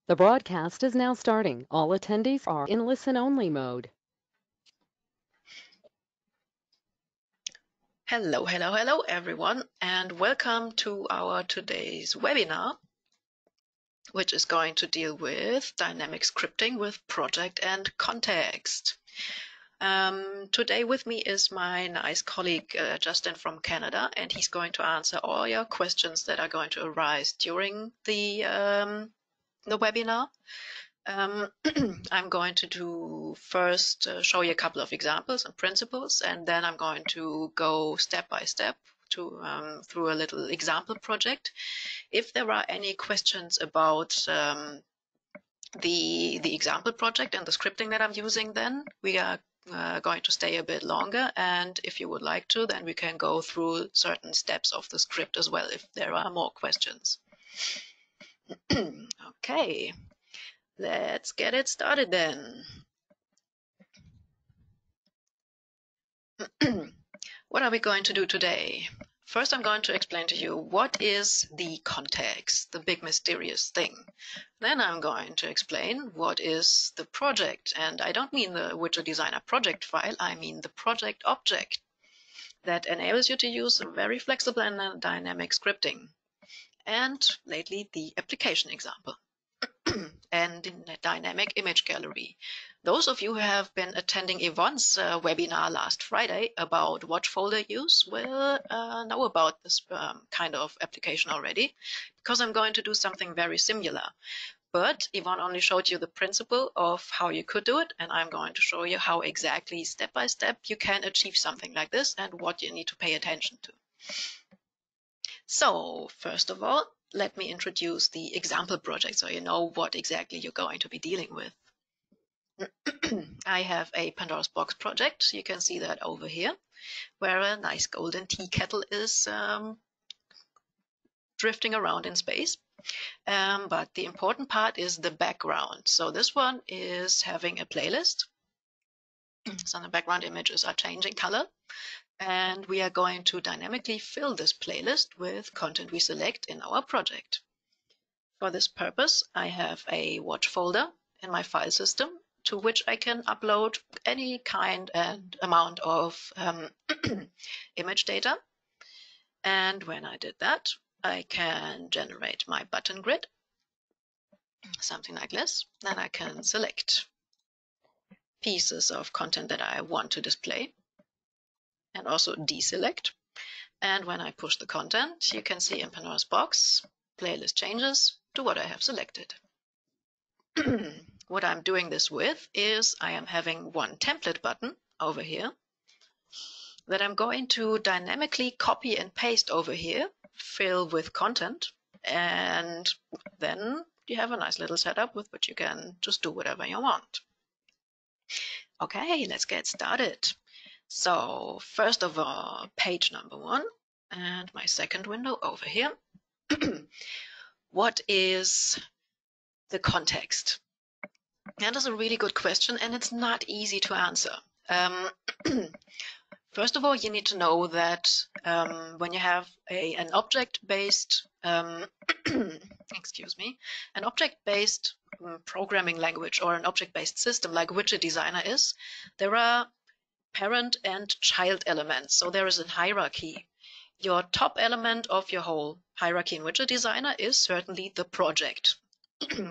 The broadcast is now starting. All attendees are in listen-only mode. Hello, hello, hello, everyone, and welcome to our today's webinar, which is going to deal with dynamic scripting with project and context. Today with me is my nice colleague, Justin from Canada, and he's going to answer all your questions that are going to arise during the webinar. I'm going to do first show you a couple of examples and principles, and then I'm going to go step by step to through a little example project. If there are any questions about the example project and the scripting that I'm using, then we are going to stay a bit longer, and if you would like to, then we can go through certain steps of the script as well if there are more questions. Okay. Let's get it started then. What are we going to do today? First, I'm going to explain to you what is the context, the big mysterious thing. Then I'm going to explain what is the project. And I don't mean the Widget Designer project file, I mean the project object that enables you to use very flexible and dynamic scripting. And lately, the application example. And in the dynamic image gallery. Those of you who have been attending Yvonne's webinar last Friday about watch folder use will know about this kind of application already, because I'm going to do something very similar. But Yvonne only showed you the principle of how you could do it, and I'm going to show you how exactly step by step you can achieve something like this and what you need to pay attention to. So first of all, let me introduce the example project so you know what exactly you're going to be dealing with. I have a Pandora's box project. You can see that over here, where a nice golden tea kettle is drifting around in space. But the important part is the background. So this one is having a playlist. So the background images are changing color. And we are going to dynamically fill this playlist with content we select in our project. For this purpose, I have a watch folder in my file system to which I can upload any kind and amount of image data. And when I did that, I can generate my button grid, something like this. Then I can select pieces of content that I want to display and also deselect. And when I push the content, you can see in Pandora's box, playlist changes to what I have selected. What I'm doing this with is I am having one template button over here that I'm going to dynamically copy and paste over here, fill with content, and then you have a nice little setup with which you can just do whatever you want. Okay, let's get started. So first of all, page number 1 and my second window over here. What is the context? That is a really good question, and it's not easy to answer. First of all, you need to know that when you have an object-based, excuse me, an object-based programming language or an object-based system like Widget Designer is, there are parent and child elements. So there is a hierarchy. Your top element of your whole hierarchy in Widget Designer is certainly the project.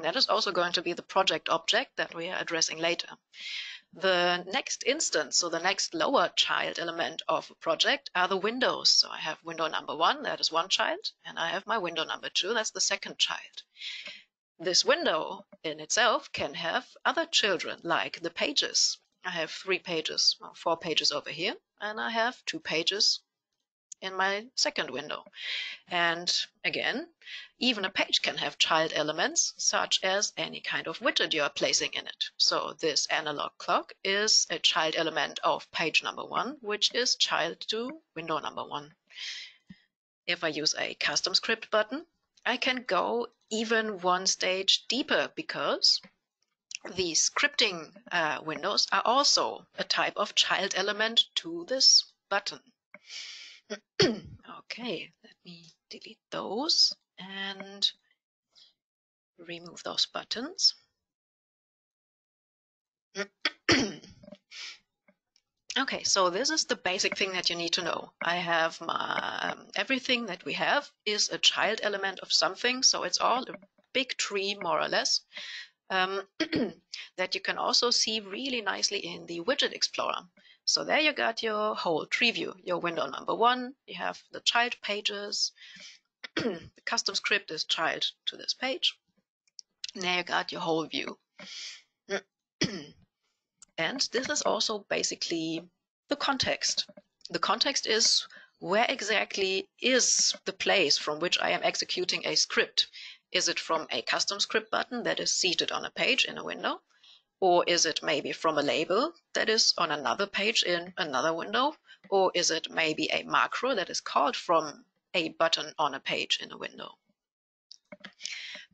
That is also going to be the project object that we are addressing later. The next instance, so the next lower child element of a project, are the windows. So I have window number 1, that is one child, and I have my window number 2, that's the second child. This window in itself can have other children, like the pages. I have 3 pages, well, 4 pages over here, and I have 2 pages in my second window. And again, even a page can have child elements, such as any kind of widget you are placing in it. So this analog clock is a child element of page number 1, which is child to window number 1. If I use a custom script button, I can go even one stage deeper because the scripting windows are also a type of child element to this button. Okay, let me delete those and remove those buttons. Okay, so this is the basic thing that you need to know. I have my everything that we have is a child element of something, so it's all a big tree more or less, that you can also see really nicely in the Widget Explorer. So there you got your whole tree view, your window number 1, you have the child pages, the custom script is child to this page, and there you got your whole view. And this is also basically the context. The context is where exactly is the place from which I am executing a script. Is it from a custom script button that is seated on a page in a window? Or is it maybe from a label that is on another page in another window? Or is it maybe a macro that is called from a button on a page in a window?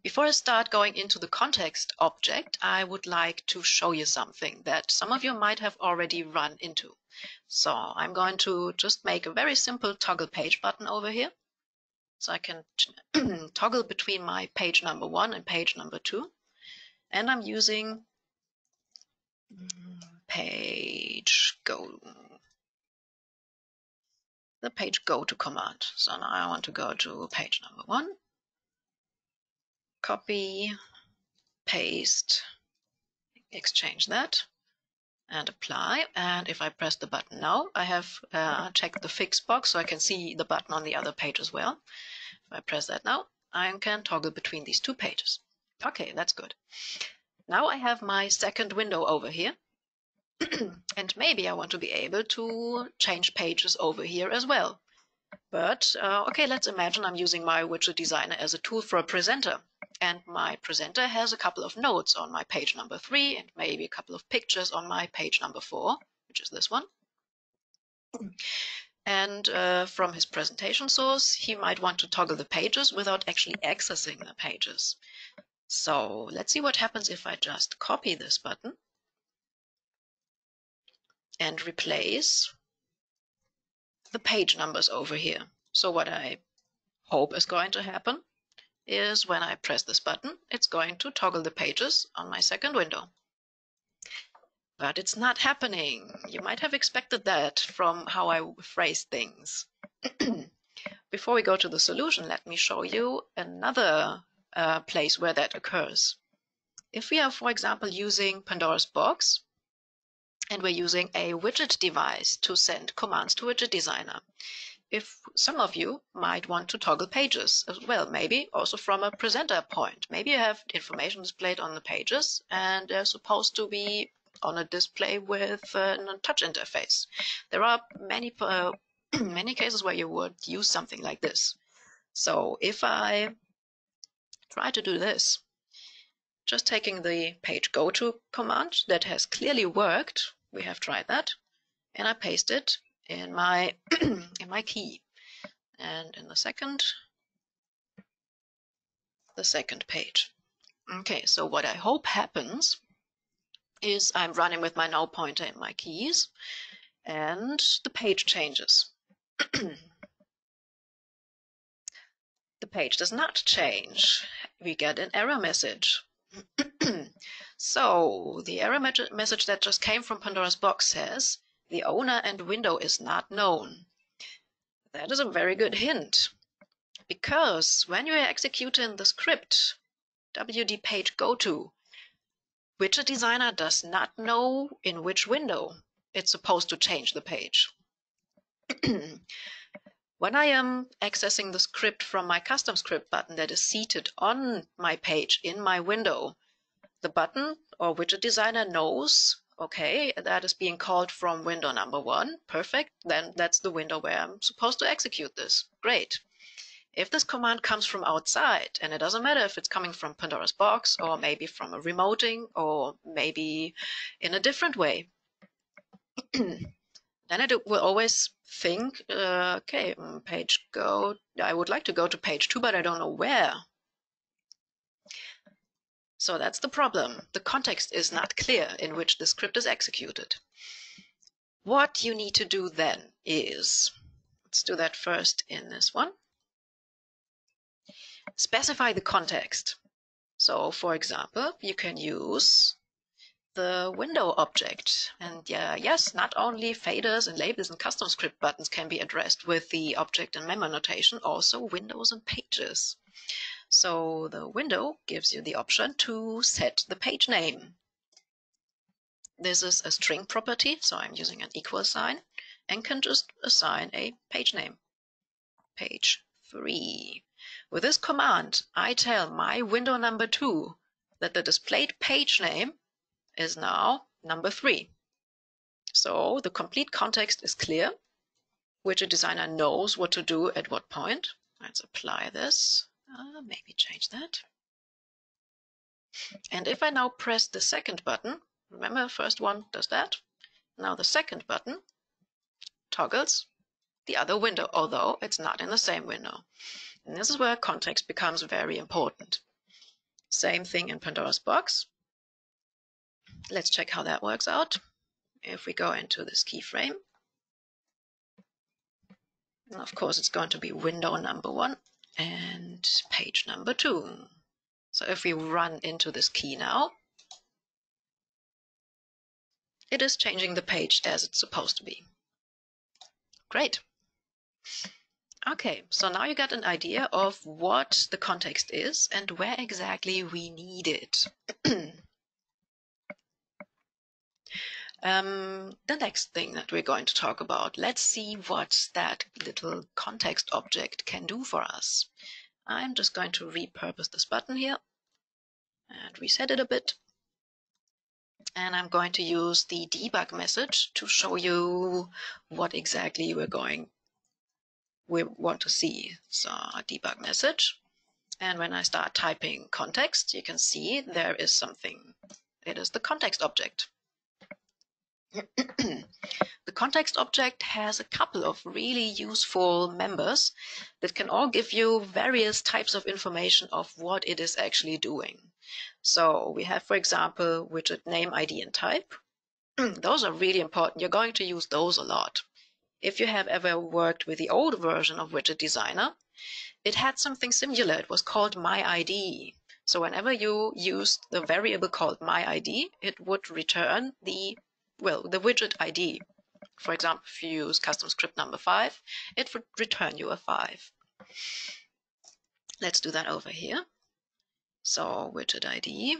Before I start going into the context object, I would like to show you something that some of you might have already run into. So I'm going to just make a very simple toggle page button over here. So I can toggle between my page number 1 and page number 2. And I'm using the page go to command. So now I want to go to page number 1. Copy, paste, exchange that, and apply. And if I press the button now, I have checked the fix box so I can see the button on the other page as well. If I press that now, I can toggle between these 2 pages. Okay, that's good. Now I have my second window over here. And maybe I want to be able to change pages over here as well. But okay, let's imagine I'm using my Widget Designer as a tool for a presenter. And my presenter has a couple of notes on my page number 3 and maybe a couple of pictures on my page number 4, which is this one. And from his presentation source, he might want to toggle the pages without actually accessing the pages. So let's see what happens if I just copy this button and replace the page numbers over here. So what I hope is going to happen is when I press this button, it's going to toggle the pages on my second window. But it's not happening. You might have expected that from how I phrase things. Before we go to the solution, let me show you another place where that occurs. If we are, for example, using Pandoras box, and we're using a widget device to send commands to Widget Designer, if some of you might want to toggle pages as well, maybe also from a presenter point. Maybe you have information displayed on the pages and they're supposed to be on a display with a touch interface. There are many many cases where you would use something like this. So if I try to do this, just taking the page go to command that has clearly worked, we have tried that, and I paste it in my in my key, and in the second page. Okay, so what I hope happens is I'm running with my now pointer in my keys, and the page changes. The page does not change. We get an error message. So the error message that just came from Pandora's box says, the owner and window is not known. That is a very good hint, because when you are executing the script wd page go to, Widget Designer does not know in which window it's supposed to change the page. When I am accessing the script from my custom script button that is seated on my page in my window, the button or Widget Designer knows, okay, that is being called from window number 1. Perfect. Then that's the window where I'm supposed to execute this. Great. If this command comes from outside, and it doesn't matter if it's coming from Pandora's box or maybe from a remoting or maybe in a different way, then it will always think, okay, page go, I would like to go to page 2, but I don't know where. So that's the problem. The context is not clear in which the script is executed. What you need to do then is, let's do that first in this one. Specify the context. So for example, you can use the window object. And yes, not only faders and labels and custom script buttons can be addressed with the object and member notation, also windows and pages. So the window gives you the option to set the page name. This is a string property, so I'm using an equal sign and can just assign a page name. Page 3. With this command, I tell my window number 2 that the displayed page name is now number 3. So the complete context is clear. Widget Designer knows what to do at what point. Let's apply this. Maybe change that. And if I now press the second button, remember first one does that. Now the second button toggles the other window, although it's not in the same window. And this is where context becomes very important. Same thing in Pandora's box. Let's check how that works out. If we go into this keyframe, and of course it's going to be window number 1 and page number 2. So if we run into this key now, it is changing the page as it's supposed to be. Great. Okay, so now you got an idea of what the context is and where exactly we need it. The next thing that we're going to talk about, let's see what that little context object can do for us. I'm just going to repurpose this button here and reset it a bit. And I'm going to use the debug message to show you what exactly we want to see. So a debug message. And when I start typing context, you can see there is something. It is the context object. The context object has a couple of really useful members that can all give you various types of information of what it is actually doing. So we have, for example, widget name, ID, and type. Those are really important. You're going to use those a lot. If you have ever worked with the old version of Widget Designer, it had something similar. It was called myID. So whenever you used the variable called myID, it would return the widget ID. For example, if you use custom script number 5, it would return you a 5. Let's do that over here. So widget ID.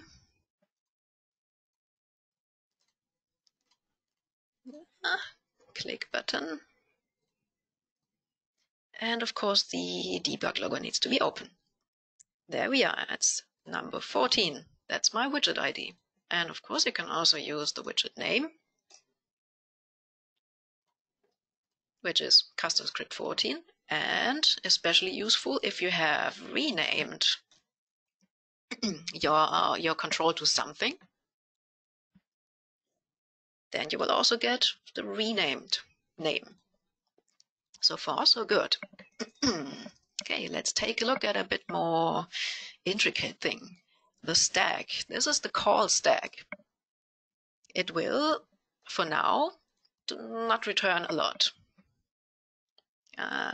Click button. And of course, the debug logo needs to be open. There we are. It's number 14. That's my widget ID. And of course, you can also use the widget name, which is custom script 14, and especially useful if you have renamed your control to something. Then you will also get the renamed name. So far, so good. Okay, let's take a look at a bit more intricate thing. The stack. This is the call stack. It will, for now, not return a lot.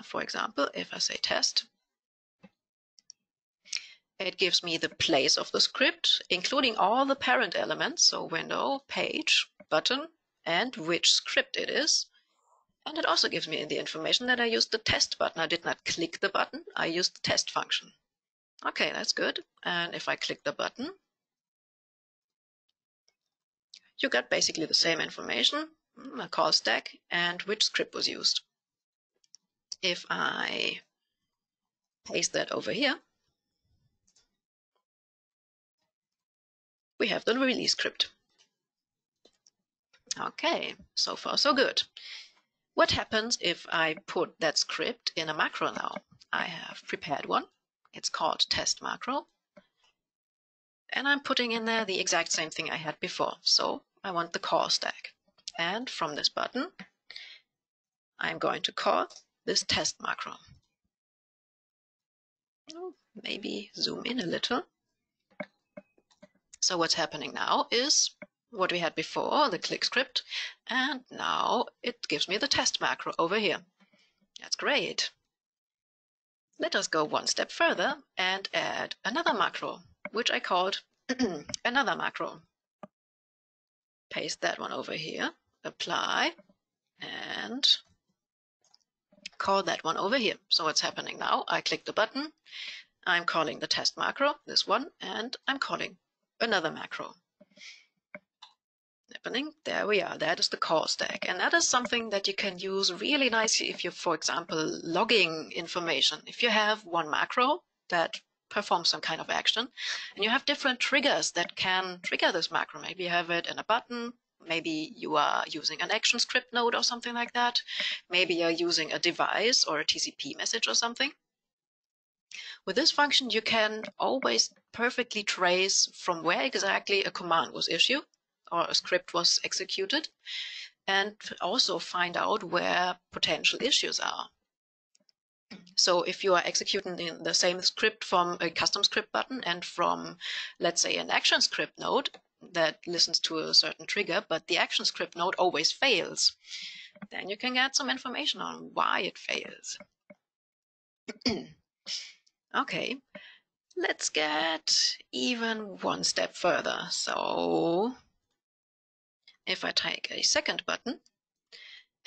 For example, if I say test, it gives me the place of the script, including all the parent elements, so window, page, button, and which script it is. And it also gives me the information that I used the test button. I did not click the button, I used the test function. Okay, that's good. And if I click the button, you get basically the same information, a call stack, and which script was used. If I paste that over here, we have the release script. Okay, so far so good. What happens if I put that script in a macro now? I have prepared one. It's called test macro. And I'm putting in there the exact same thing I had before. So I want the call stack. And from this button, I'm going to call this test macro. Maybe zoom in a little. So what's happening now is what we had before, the click script, and now it gives me the test macro over here. That's great. Let us go one step further and add another macro, which I called another macro. Paste that one over here, apply, and call that one over here. So what's happening now? I click the button, I'm calling the test macro, this one, and I'm calling another macro. Happening, there we are, that is the call stack. And that is something that you can use really nicely if you're, for example, logging information. If you have one macro that performs some kind of action, and you have different triggers that can trigger this macro. Maybe you have it in a button, maybe you are using an action script node or something like that. Maybe you're using a device or a TCP message or something. With this function, you can always perfectly trace from where exactly a command was issued or a script was executed, and also find out where potential issues are. So if you are executing in the same script from a custom script button and from, let's say, an action script node that listens to a certain trigger, but the action script node always fails, then you can get some information on why it fails. Okay, let's get even one step further. So if I take a second button,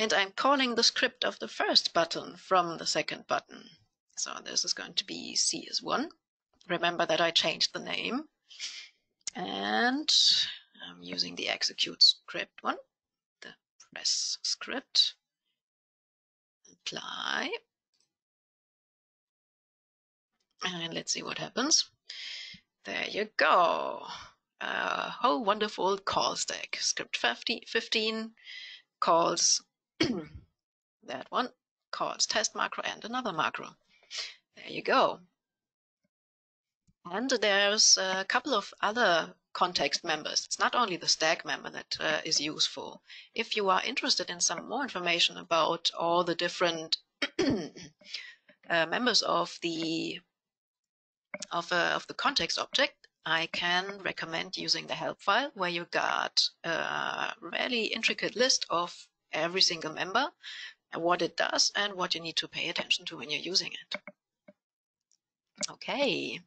and I'm calling the script of the first button from the second button. So this is going to be CS1. Remember that I changed the name. And I'm using the execute script one, the press script. Apply. And let's see what happens. There you go. Oh, wonderful call stack. Script 15 calls that one, calls test macro and another macro. There you go. And there's a couple of other context members. It's not only the stack member that is useful. If you are interested in some more information about all the different members of the context object, I can recommend using the help file, where you got a really intricate list of every single member, what it does, and what you need to pay attention to when you're using it. Okay,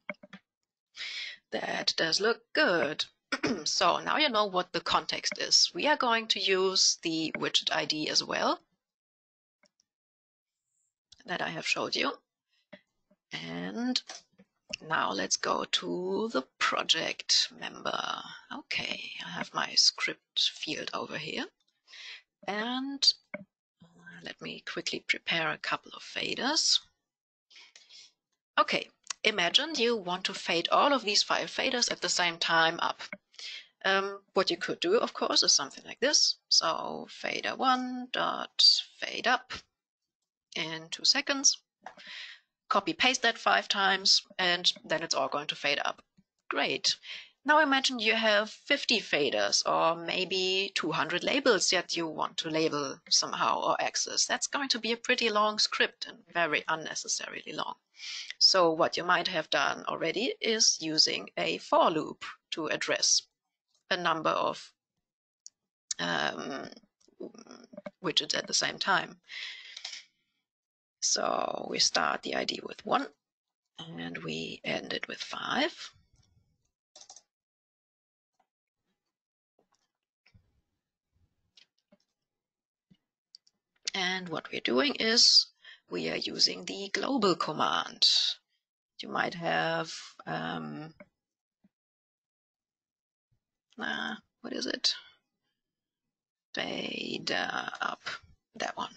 that does look good. So now you know what the context is. We are going to use the widget ID as well that I have showed you. And now let's go to the project member. Okay, I have my script field over here. And let me quickly prepare a couple of faders. Okay, imagine you want to fade all of these 5 faders at the same time up. What you could do, of course, is something like this. So fader 1 dot fade up in 2 seconds. Copy paste that 5 times, and then it's all going to fade up. Great. Now imagine you have 50 faders, or maybe 200 labels that you want to label somehow or access. That's going to be a pretty long script and very unnecessarily long. So what you might have done already is using a for loop to address a number of widgets at the same time. So we start the ID with 1 and we end it with 5. And what we're doing is we are using the global command. You might have, what is it? Fade up, that one.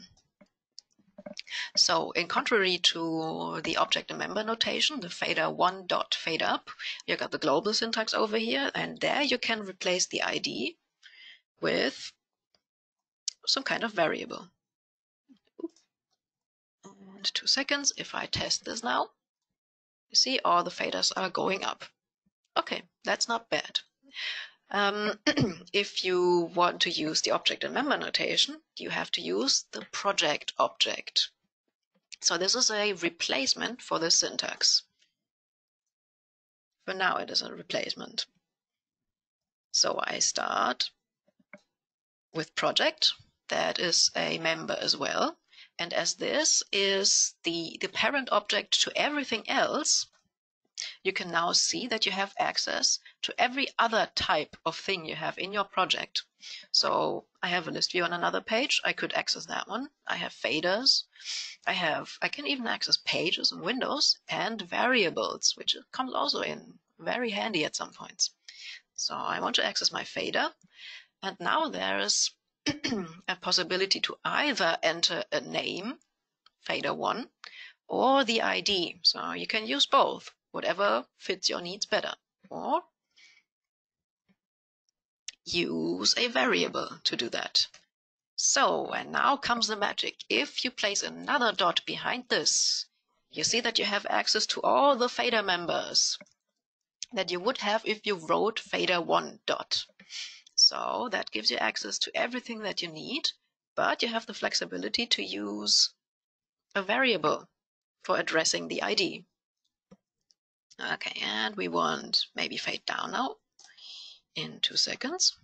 So in contrary to the object and member notation, the fader 1 dot fade up, you got the global syntax over here, and there you can replace the ID with some kind of variable. And 2 seconds, if I test this now, you see all the faders are going up. Okay, that's not bad. If you want to use the object and member notation, you have to use the project object. So this is a replacement for the syntax. For now it is a replacement. So I start with project, that is a member as well. And as this is the parent object to everything else, you can now see that you have access to every other type of thing you have in your project. So I have a list view on another page. I could access that one. I have faders. I can even access pages in Windows and variables, which comes also in very handy at some points. So I want to access my fader. And now there is a possibility to either enter a name, fader1, or the ID. So you can use both, whatever fits your needs better. Or use a variable to do that. So, and now comes the magic. If you place another dot behind this, you see that you have access to all the fader members that you would have if you wrote fader1 dot. So that gives you access to everything that you need, but you have the flexibility to use a variable for addressing the ID. Okay, and we want maybe fade down now in 2 seconds.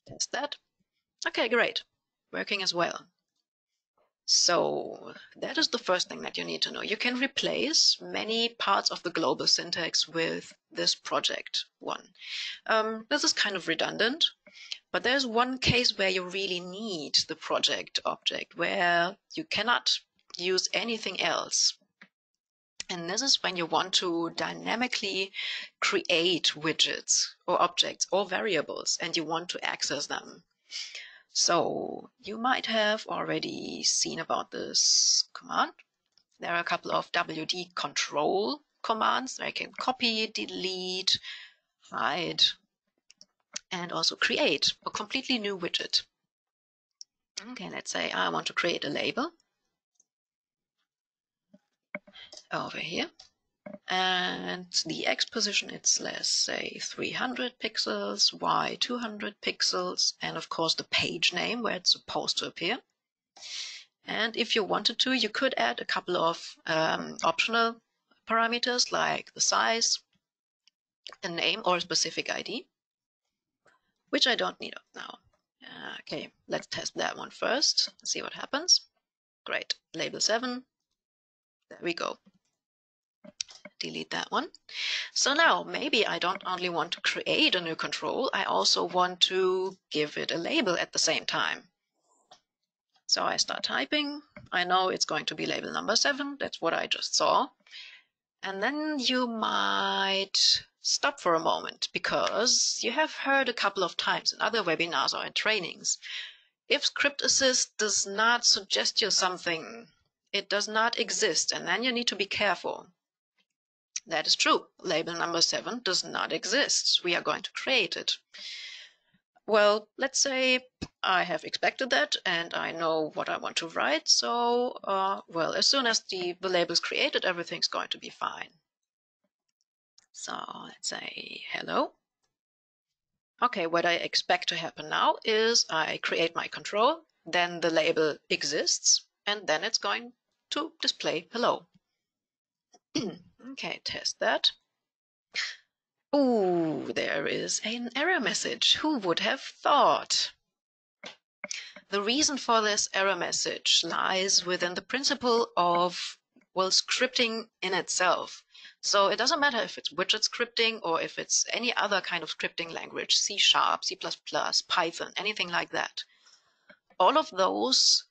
Test that. Okay, great. Working as well. So that is the first thing that you need to know. You can replace many parts of the global syntax with this project one. This is kind of redundant, but there's one case where you really need the project object, where you cannot use anything else. And this is when you want to dynamically create widgets or objects or variables, and you want to access them. So you might have already seen about this command. There are a couple of WD control commands where I can copy, delete, hide, and also create a completely new widget. Okay, let's say I want to create a label over here. And the X position, it's, let's say, 300 pixels, Y 200 pixels, and of course the page name where it's supposed to appear. And if you wanted to, you could add a couple of optional parameters like the size, a name, or a specific ID, which I don't need now. Okay, let's test that one first, see what happens. Great, label 7, there we go. Delete that one. So now maybe I don't only want to create a new control, I also want to give it a label at the same time. So I start typing. I know it's going to be label number 7. That's what I just saw. And then you might stop for a moment, because you have heard a couple of times in other webinars or in trainings, if Script Assist does not suggest you something, it does not exist, and then you need to be careful. That is true. Label number 7 does not exist. We are going to create it. Well, let's say I have expected that and I know what I want to write. So, well, as soon as the label is created, everything's going to be fine. So let's say hello. Okay, what I expect to happen now is I create my control, then the label exists, and then it's going to display hello. Okay, test that. Ooh, there is an error message. Who would have thought? The reason for this error message lies within the principle of, well, scripting in itself. So it doesn't matter if it's widget scripting or if it's any other kind of scripting language, C#, C++, Python, anything like that. All of those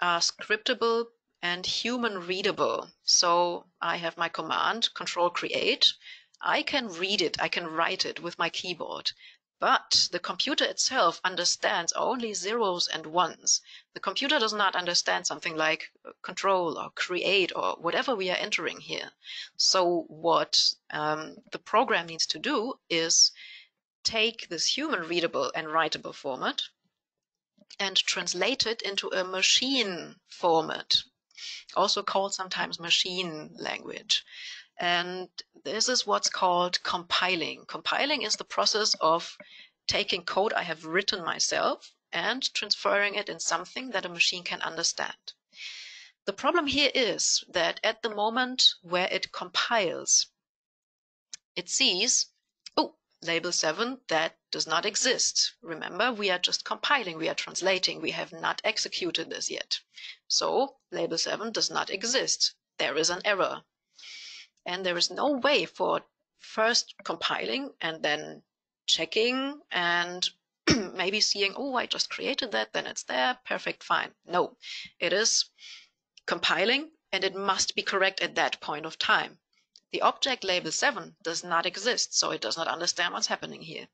are scriptable and human readable. So I have my command, control create. I can read it, I can write it with my keyboard, but the computer itself understands only zeros and ones. The computer does not understand something like control or create or whatever we are entering here. So what the program needs to do is take this human readable and writable format and translate it into a machine format, also called sometimes machine language. And this is what's called compiling. Compiling is the process of taking code I have written myself and transferring it in something that a machine can understand. The problem here is that at the moment where it compiles, it sees, oh, label 7, that does not exist. Remember, we are just compiling, we are translating, we have not executed this yet. So label 7 does not exist. There is an error. And there is no way for first compiling and then checking and maybe seeing, oh, I just created that, then it's there, perfect, fine. No, it is compiling and it must be correct at that point of time. The object label 7 does not exist, so it does not understand what's happening here.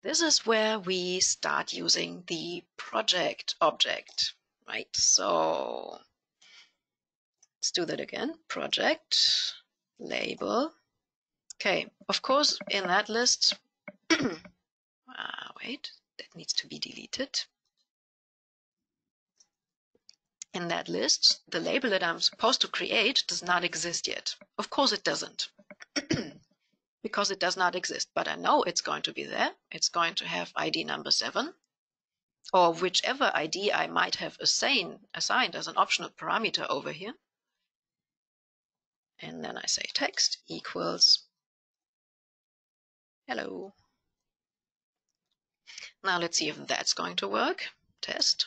This is where we start using the project object, right? So let's do that again. Project label. Okay, of course, in that list, wait, that needs to be deleted. In that list, the label that I'm supposed to create does not exist yet. Of course it doesn't, because it does not exist, but I know it's going to be there. It's going to have ID number 7, or whichever ID I might have assigned as an optional parameter over here. And then I say text equals hello. Now let's see if that's going to work. Test.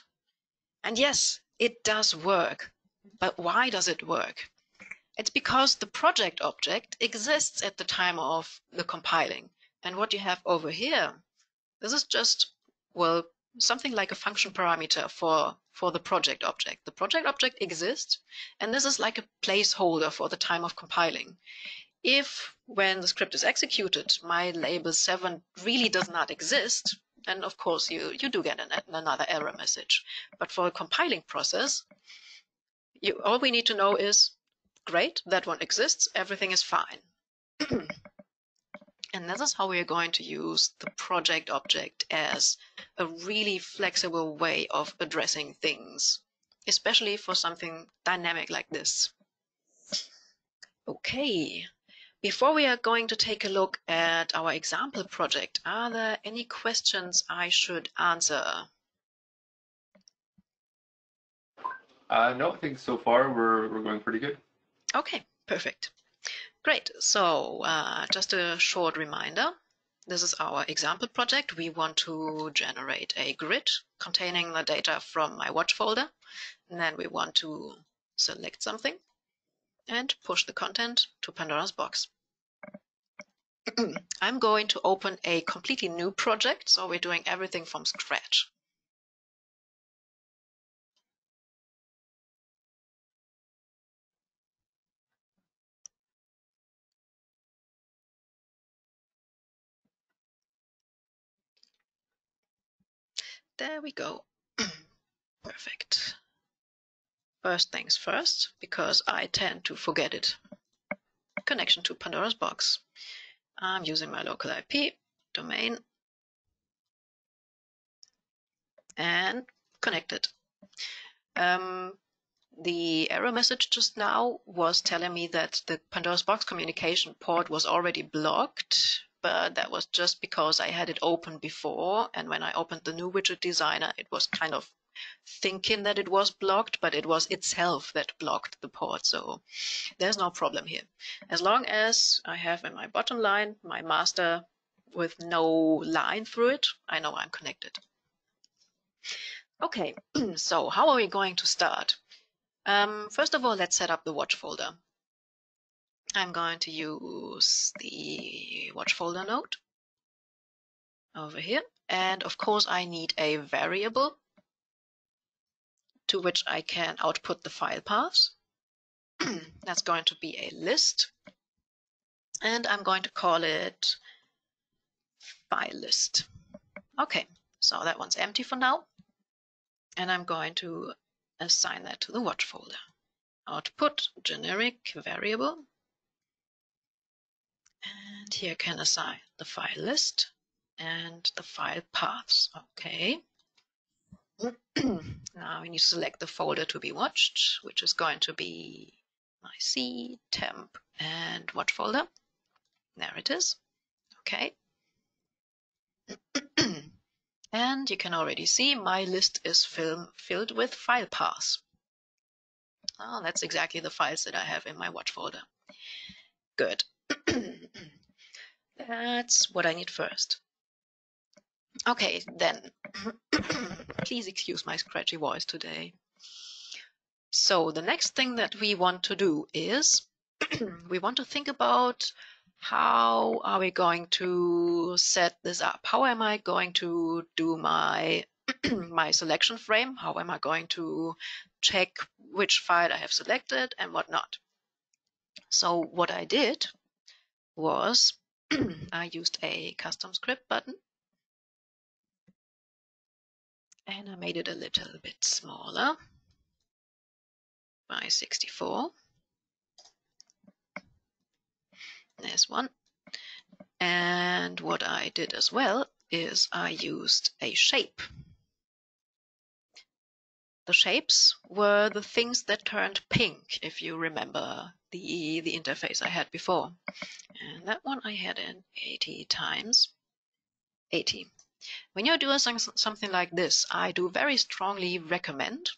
And yes, it does work. But why does it work? It's because the project object exists at the time of the compiling. And what you have over here, this is just, well, something like a function parameter for the project object. The project object exists, and this is like a placeholder for the time of compiling. If, when the script is executed, my label 7 really does not exist, then of course you do get another error message. But for a compiling process, all we need to know is, great, that one exists, everything is fine. And this is how we are going to use the project object as a really flexible way of addressing things, especially for something dynamic like this. Okay, before we are going to take a look at our example project, are there any questions I should answer? No, I think so far we're going pretty good. Okay, perfect. Great. So just a short reminder. This is our example project. We want to generate a grid containing the data from my watch folder. And then we want to select something and push the content to Pandora's box. I'm going to open a completely new project, so we're doing everything from scratch. There we go. Perfect. First things first, because I tend to forget it. Connection to Pandora's box. I'm using my local IP, domain, and connected. The error message just now was telling me that the Pandora's box communication port was already blocked, but that was just because I had it open before, and when I opened the new Widget Designer, it was kind of thinking that it was blocked, but it was itself that blocked the port, so there's no problem here. As long as I have in my bottom line my master with no line through it, I know I'm connected. Okay, so how are we going to start? First of all, let's set up the watch folder. I'm going to use the watch folder node over here. And of course, I need a variable to which I can output the file paths. That's going to be a list. And I'm going to call it file list. Okay, so that one's empty for now. And I'm going to assign that to the watch folder. Output generic variable. And here I can assign the file list and the file paths. Okay. Now we need to select the folder to be watched, which is going to be my C, temp, and watch folder. There it is. Okay. And you can already see my list is filled with file paths. Oh, that's exactly the files that I have in my watch folder. Good. That's what I need first. Okay, then, please excuse my scratchy voice today. So the next thing that we want to do is we want to think about how are we going to set this up? How am I going to do my my selection frame? How am I going to check which file I have selected and whatnot? So what I did was I used a custom script button and I made it a little bit smaller by 64. There's one. And what I did as well is I used a shape. The shapes were the things that turned pink, if you remember the interface I had before. And that one I had in 80 times 80. When you're doing something like this, I do very strongly recommend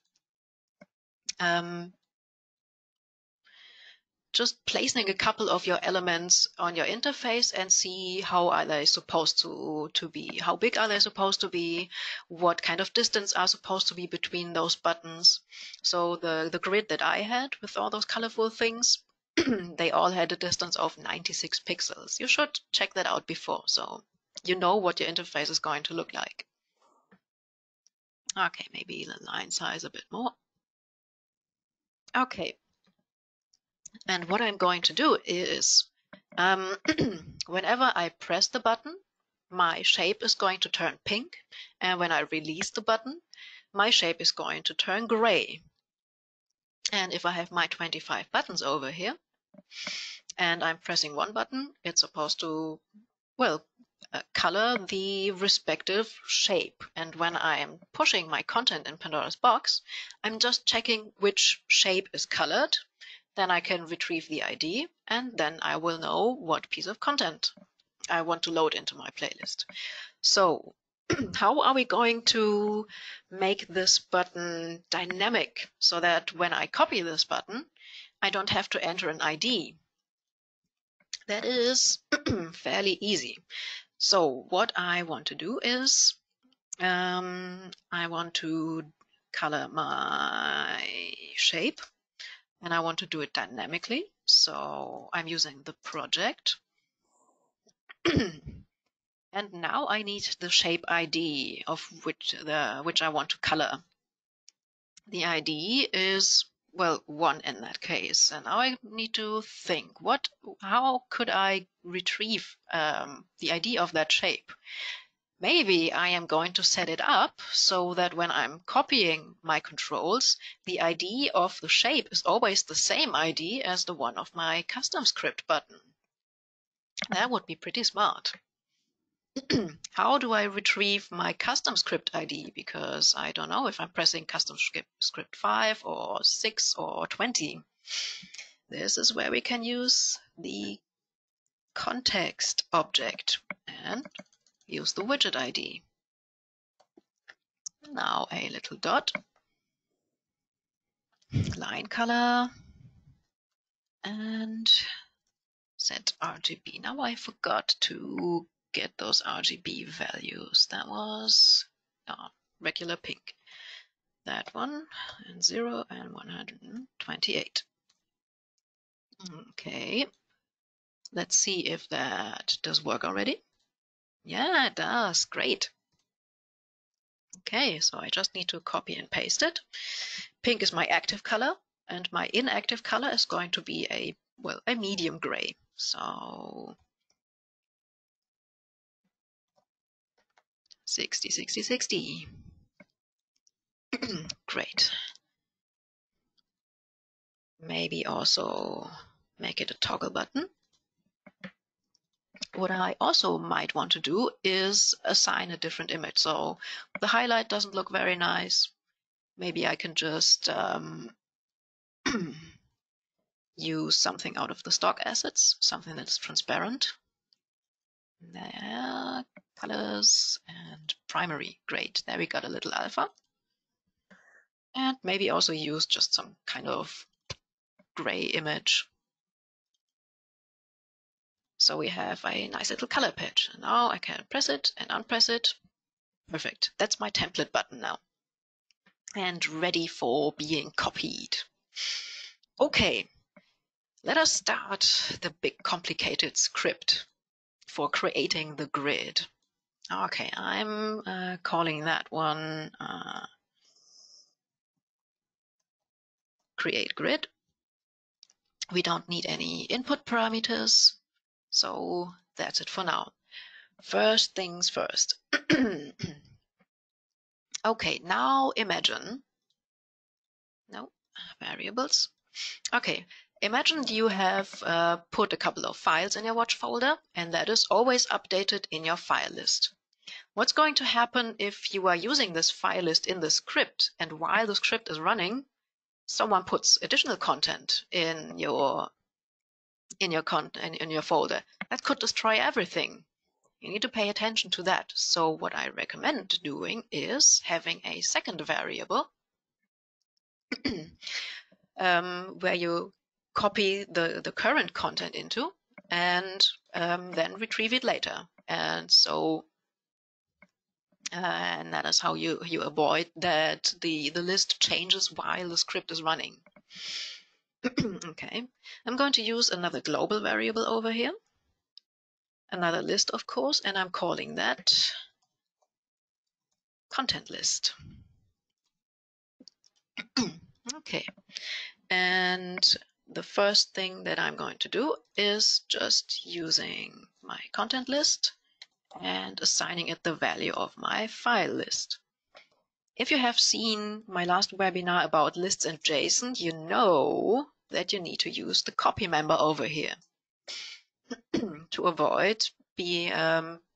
just placing a couple of your elements on your interface and see how are they supposed to be, how big are they supposed to be, what kind of distance are supposed to be between those buttons. So the grid that I had with all those colorful things, they all had a distance of 96 pixels. You should check that out before, so you know what your interface is going to look like. Okay, maybe the line size a bit more. Okay. And what I'm going to do is, whenever I press the button, my shape is going to turn pink. And when I release the button, my shape is going to turn gray. And if I have my 25 buttons over here, and I'm pressing one button, it's supposed to, well, color the respective shape. And when I'm pushing my content in Pandora's box, I'm just checking which shape is colored. Then I can retrieve the ID, and then I will know what piece of content I want to load into my playlist. So how are we going to make this button dynamic so that when I copy this button, I don't have to enter an ID? That is fairly easy. So what I want to do is I want to color my shape. And I want to do it dynamically. So I'm using the project. And now I need the shape ID of which I want to color. The ID is, well, 1 in that case. And now I need to think, how could I retrieve the ID of that shape? Maybe I am going to set it up so that when I'm copying my controls, the ID of the shape is always the same ID as the one of my custom script button. That would be pretty smart. How do I retrieve my custom script ID? Because I don't know if I'm pressing custom script 5 or 6 or 20. This is where we can use the context object and use the widget ID. Now a little dot, line color, and set RGB. Now I forgot to get those RGB values. That was regular pink. That one, and 0 and 128. Okay, let's see if that does work already. Yeah, it does. Great. Okay, so I just need to copy and paste it. Pink is my active color, and my inactive color is going to be a medium gray. So 60, 60, 60. Great. Maybe also make it a toggle button. What I also might want to do is assign a different image. So the highlight doesn't look very nice. Maybe I can just use something out of the stock assets, something that's transparent. There, colors and primary. Great. There we got a little alpha. And maybe also use just some kind of gray image. So we have a nice little color patch. And now I can press it and unpress it. Perfect. That's my template button now. and ready for being copied. Okay, let us start the big complicated script for creating the grid. Okay, I'm calling that one create grid. We don't need any input parameters, so that's it for now. First things first. Okay, now imagine, no, variables. Okay, imagine you have put a couple of files in your watch folder, and that is always updated in your file list. What's going to happen if you are using this file list in the script, and while the script is running, someone puts additional content in your folder? That could destroy everything. You need to pay attention to that. So what I recommend doing is having a second variable where you copy the current content into and then retrieve it later. And so and that is how you avoid that the list changes while the script is running. Okay, I'm going to use another global variable over here, another list, of course, and I'm calling that content list. Okay, and the first thing that I'm going to do is just using my content list and assigning it the value of my file list. If you have seen my last webinar about lists and JSON, you know that you need to use the copy member over here to avoid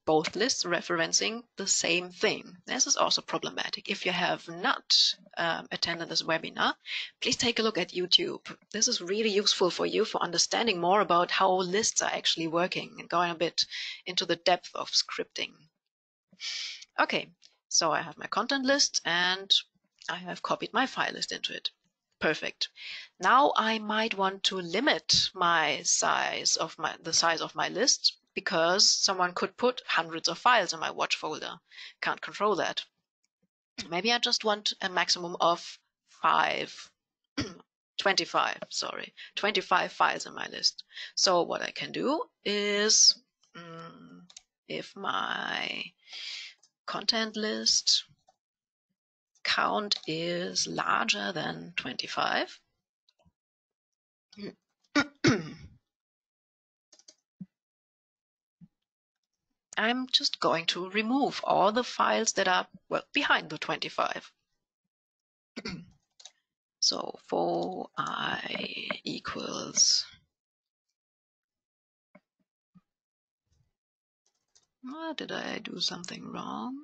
both lists referencing the same thing. This is also problematic. If you have not attended this webinar, please take a look at YouTube. This is really useful for you for understanding more about how lists are actually working and going a bit into the depth of scripting. Okay, so I have my content list and I have copied my file list into it. Perfect. Now I might want to limit the size of my list, because someone could put hundreds of files in my watch folder. Can't control that. Maybe I just want a maximum of 25 files in my list. So what I can do is, if my content list count is larger than 25, I'm just going to remove all the files that are, well, behind the 25. So for I equals, did I do something wrong?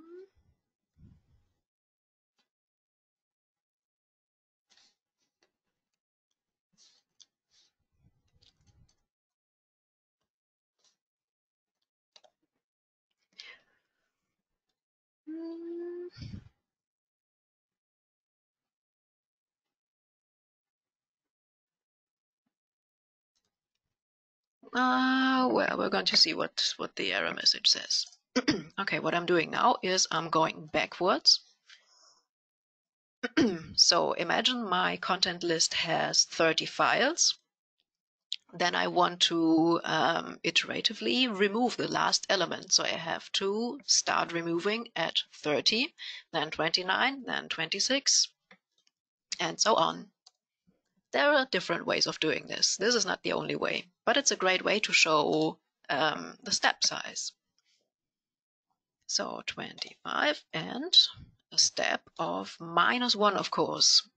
Well, we're going to see what the error message says. Okay, what I'm doing now is I'm going backwards. So imagine my content list has 30 files. Then I want to iteratively remove the last element. So I have to start removing at 30, then 29, then 26, and so on. There are different ways of doing this. This is not the only way, but it's a great way to show the step size. So 25 and a step of -1, of course.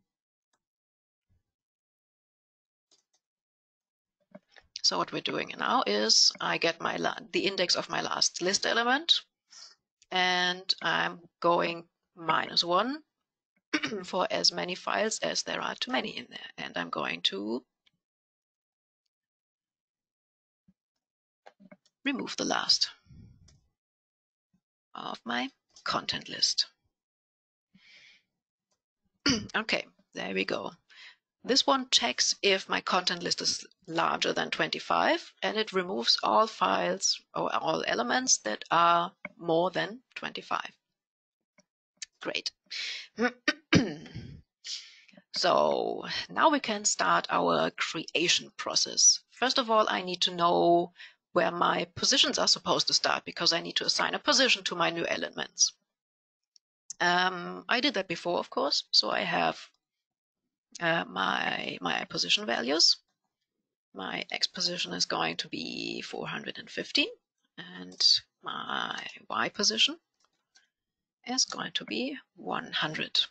So what we're doing now is I get the index of my last list element, and I'm going -1 for as many files as there are too many in there. And I'm going to remove the last of my content list. Okay, there we go. This one checks if my content list is larger than 25, and it removes all files or all elements that are more than 25. Great. So now we can start our creation process. First of all, I need to know where my positions are supposed to start because I need to assign a position to my new elements. I did that before, of course. So I have my position values. My X position is going to be 450, and my Y position is going to be 100.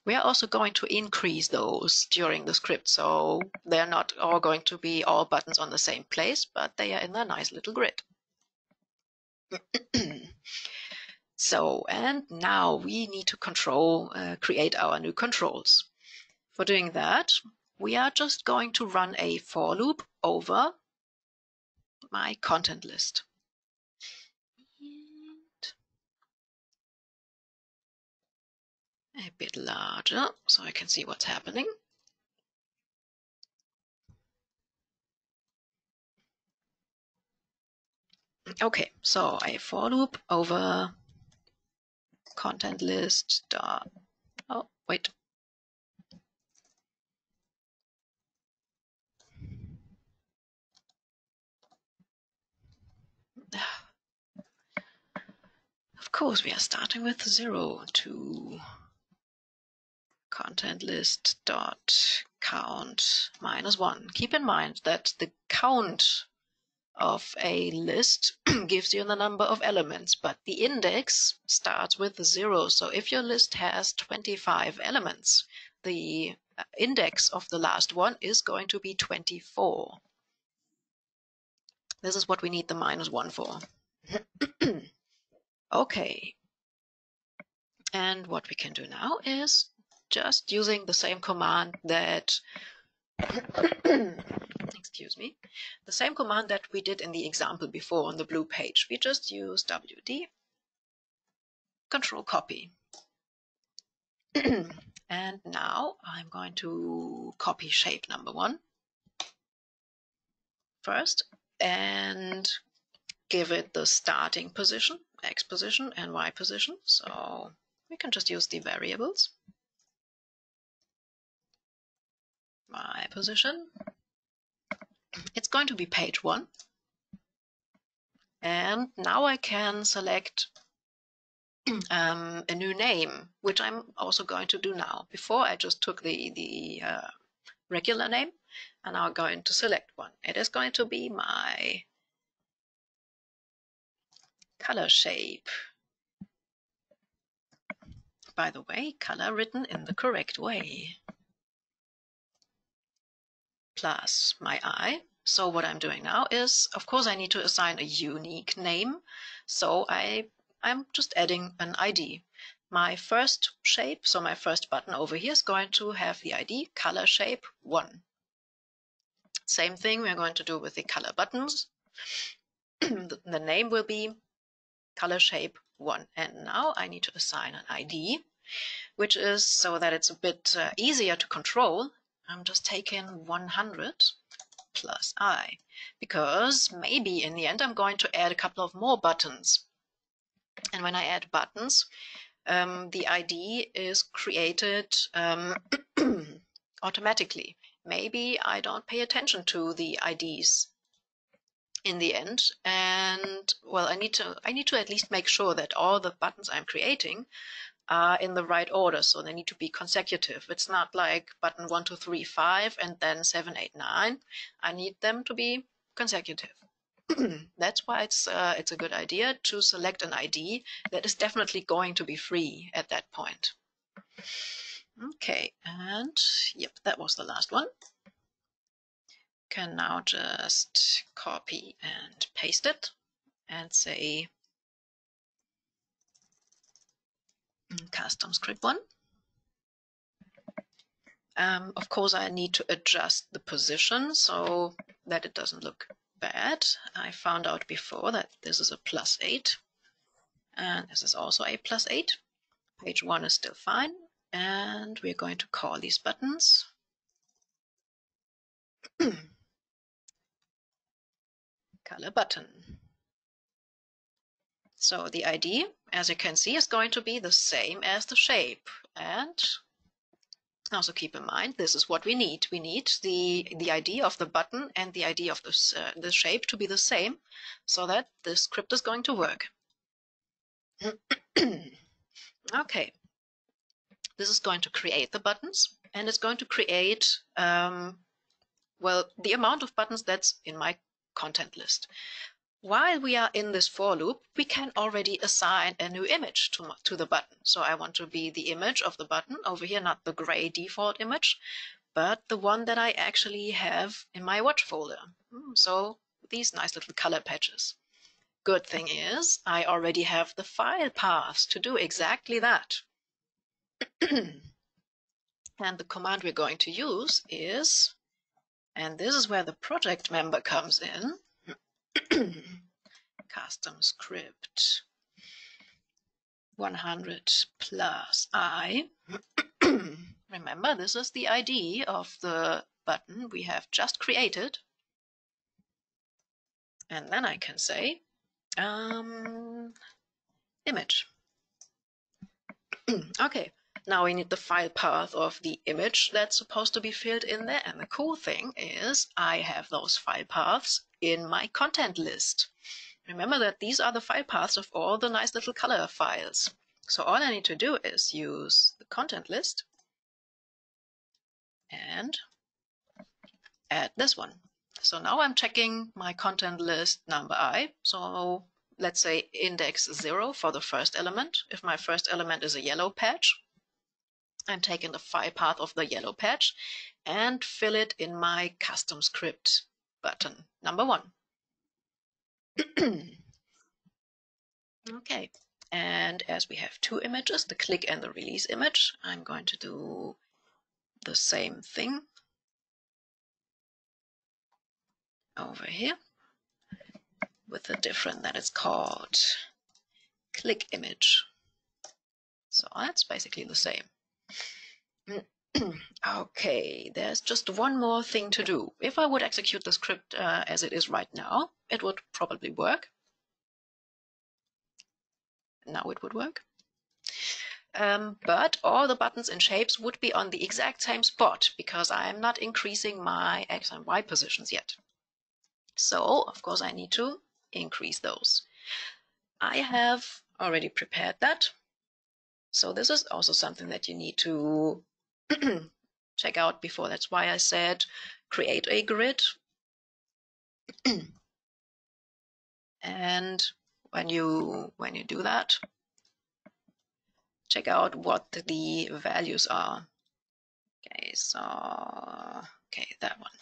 We are also going to increase those during the script, so they're not all going to be all buttons on the same place, but they are in a nice little grid. So, and now we need to create our new controls. For doing that, we are just going to run a for loop over my content list. And a bit larger so I can see what's happening. Okay, so a for loop over content list dot, oh wait, of course we are starting with 0 to content list dot count -1. Keep in mind that the count of a list gives you the number of elements, but the index starts with 0. So if your list has 25 elements, the index of the last one is going to be 24. This is what we need the -1 for. Okay. And what we can do now is just using the same command that excuse me, the same command that we did in the example before on the blue page. We just use WD, control copy. And now I'm going to copy shape number 1 first and give it the starting position, X position and Y position. So we can just use the variables. My position, it's going to be page 1. And now I can select a new name, which I'm also going to do now. Before I just took the regular name, and now I'm going to select one. It is going to be my color shape. By the way, color written in the correct way. Plus my I. So what I'm doing now is, of course, I need to assign a unique name. So I'm just adding an ID. My first shape, so my first button over here is going to have the ID color shape 1. Same thing we're going to do with the color buttons. The name will be color shape 1. And now I need to assign an ID, which is so that it's a bit easier to control. I'm just taking 100 plus I, because maybe in the end I'm going to add a couple of more buttons. And when I add buttons, the ID is created automatically. Maybe I don't pay attention to the IDs in the end, and well, I need to at least make sure that all the buttons I'm creating are in the right order, so they need to be consecutive. It's not like button 1, 2, 3, 5 and then 7, 8, 9. I need them to be consecutive. That's why it's a good idea to select an ID that is definitely going to be free at that point. Okay, and yep, that was the last one. Can now just copy and paste it and say custom script 1. Of course, I need to adjust the position so that it doesn't look bad. I found out before that this is a +8 and this is also a +8. Page 1 is still fine, and we're going to call these buttons color button. So the ID, as you can see, is going to be the same as the shape, and Also keep in mind, this is what we need. We need the ID of the button and the ID of the shape to be the same so that the script is going to work. Okay, this is going to create the buttons, and it's going to create, well, the amount of buttons that's in my content list. While we are in this for loop, we can already assign a new image to the button. So I want to be the image of the button over here, not the gray default image, but the one that I actually have in my watch folder. So these nice little color patches. Good thing is I already have the file paths to do exactly that. And the command we're going to use is, and this is where the project member comes in, custom script 100 plus I. Remember, this is the ID of the button we have just created. And then I can say image. Okay, now we need the file path of the image that's supposed to be filled in there. And the cool thing is I have those file paths in my content list. Remember that these are the file paths of all the nice little color files. So all I need to do is use the content list and add this one. So now I'm checking my content list number I. So let's say index 0 for the first element. If my first element is a yellow patch, I'm taking the file path of the yellow patch and fill it in my custom script button number 1. Okay, and as we have 2 images, the click and the release image, I'm going to do the same thing over here with the different that it's called click image. So that's basically the same. Okay, there's just one more thing to do. If I would execute the script as it is right now, it would probably work. Now it would work. But all the buttons and shapes would be on the exact same spot because I'm not increasing my X and Y positions yet. So, of course, I need to increase those. I have already prepared that. So this is also something that you need to check out before. That's why I said create a grid. And when you do that, check out what the values are. Okay, so that one.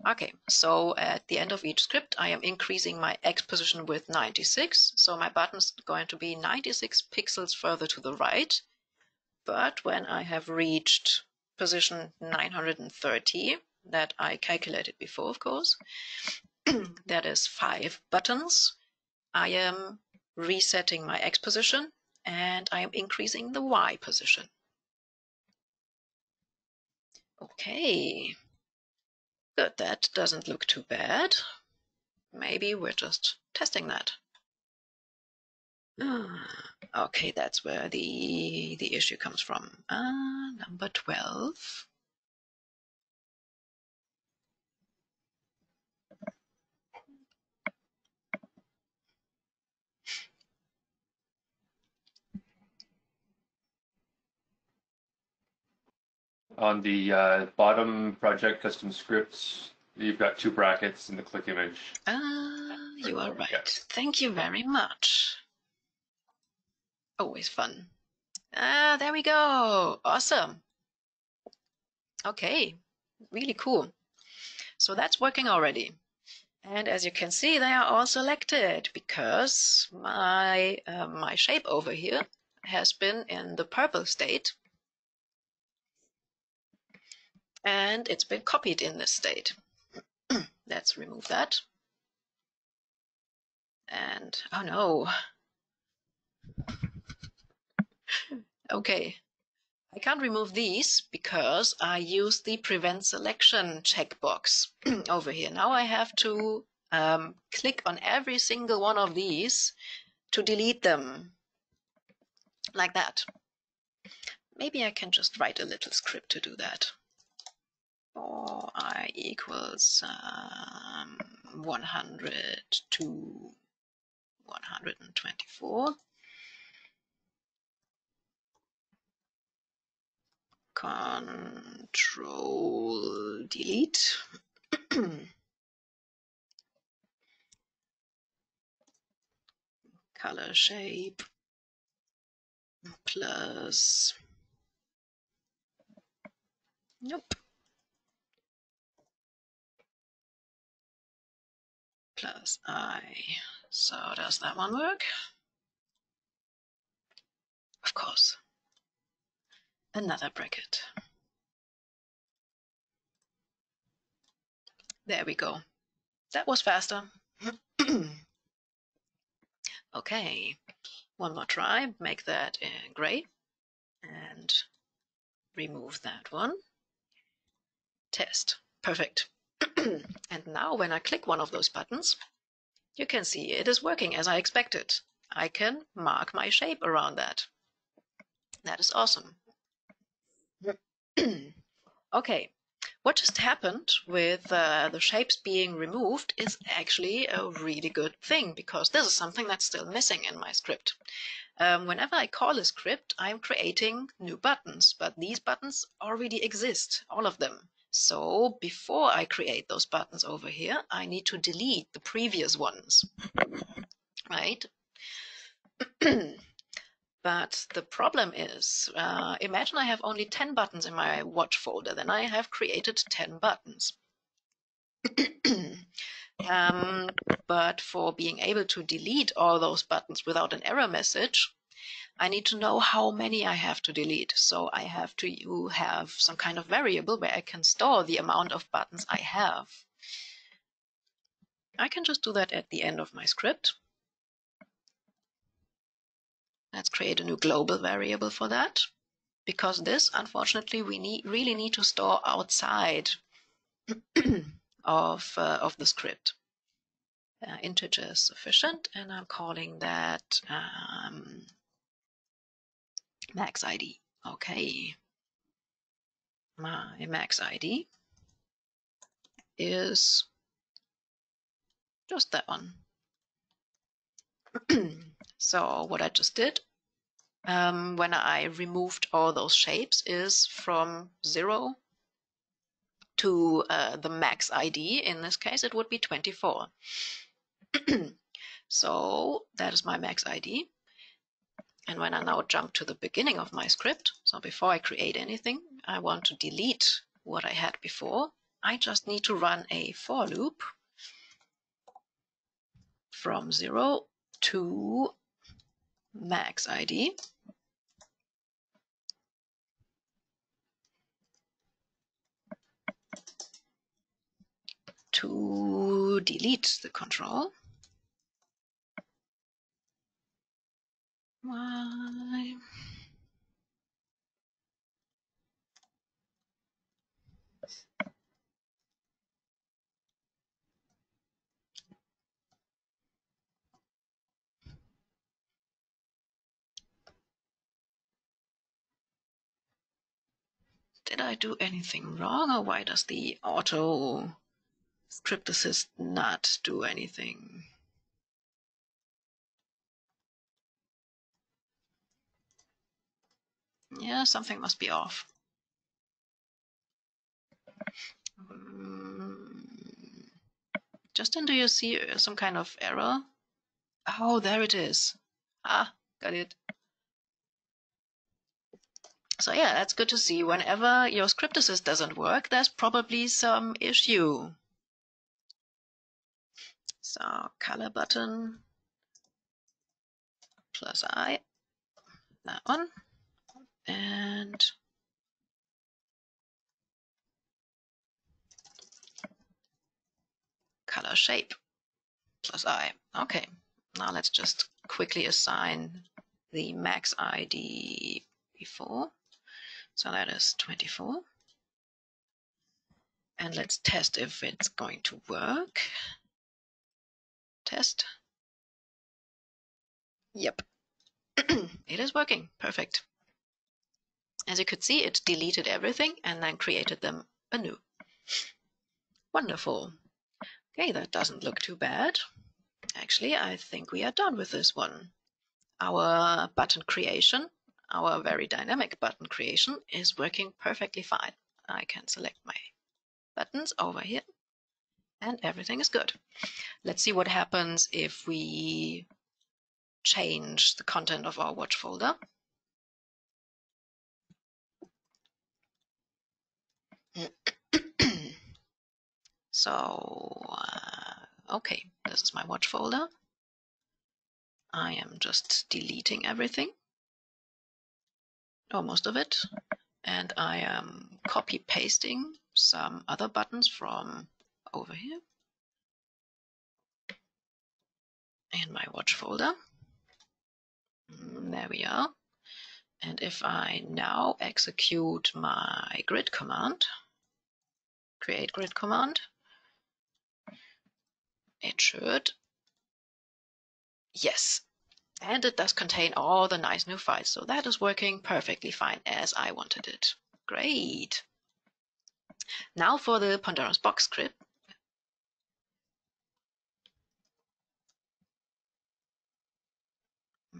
Okay, so at the end of each script, I am increasing my X position with 96. So my button's going to be 96 pixels further to the right. But when I have reached position 930, that I calculated before, of course, that is 5 buttons, I am resetting my X position and I am increasing the Y position. Okay. Good, that doesn't look too bad. Maybe we're just testing that. Okay, that's where the issue comes from. Number 12. On the bottom project custom scripts, you've got 2 brackets in the click image. You are right. Yeah. Thank you very much. Always fun. There we go. Awesome. Okay, really cool. So that's working already. And as you can see, they are all selected because my shape over here has been in the purple state. And it's been copied in this state. Let's remove that. And, oh no. Okay, I can't remove these because I use the prevent selection checkbox over here. Now I have to click on every single one of these to delete them, like that. maybe I can just write a little script to do that. For I equals 100 to 124. Control delete. Color shape plus, nope, plus I. So does that one work? Of course. Another bracket. There we go. That was faster. Okay, one more try. Make that in gray and remove that one. Test. Perfect. And now when I click one of those buttons, you can see it is working as I expected. I can mark my shape around that. That is awesome. Okay, what just happened with the shapes being removed is actually a really good thing, because this is something that's still missing in my script. Whenever I call a script, I'm creating new buttons, but these buttons already exist, all of them. So before I create those buttons over here, I need to delete the previous ones, right? But the problem is, imagine I have only 10 buttons in my watch folder, then I have created 10 buttons. But for being able to delete all those buttons without an error message, I need to know how many I have to delete. So I have to have some kind of variable where I can store the amount of buttons I have. I can just do that at the end of my script. Let's create a new global variable for that, because this, unfortunately, we really need to store outside of the script. Integer is sufficient, and I'm calling that max ID. Okay, my max ID is just that one. So what I just did when I removed all those shapes is from 0 to the max ID. In this case, it would be 24. So that is my max ID. And when I now jump to the beginning of my script, so before I create anything, I want to delete what I had before. I just need to run a for loop from 0 to max ID. To delete the control. Why? Did I do anything wrong, or why does the auto script assist not do anything? Yeah, something must be off. Justin, do you see some kind of error? Oh, there it is. Ah, got it. So yeah, that's good to see. Whenever your script assist doesn't work, there's probably some issue. So color button plus I, that one, and color shape plus I. Okay, now let's just quickly assign the max ID before. So that is 24. And let's test if it's going to work. Test. Yep. It is working. Perfect. As you could see, it deleted everything and then created them anew. Wonderful. Okay, that doesn't look too bad. Actually, I think we are done with this one. Our button creation, our very dynamic button creation, is working perfectly fine. I can select my buttons over here and everything is good. Let's see what happens if we change the content of our watch folder. So, okay, this is my watch folder. I am just deleting everything, or most of it, and I am copy pasting some other buttons from over here in my watch folder. There we are. And if I now execute my grid command, create grid command, it should, yes, and it does contain all the nice new files. So that is working perfectly fine as I wanted it. Great. Now for the Pandoras box script.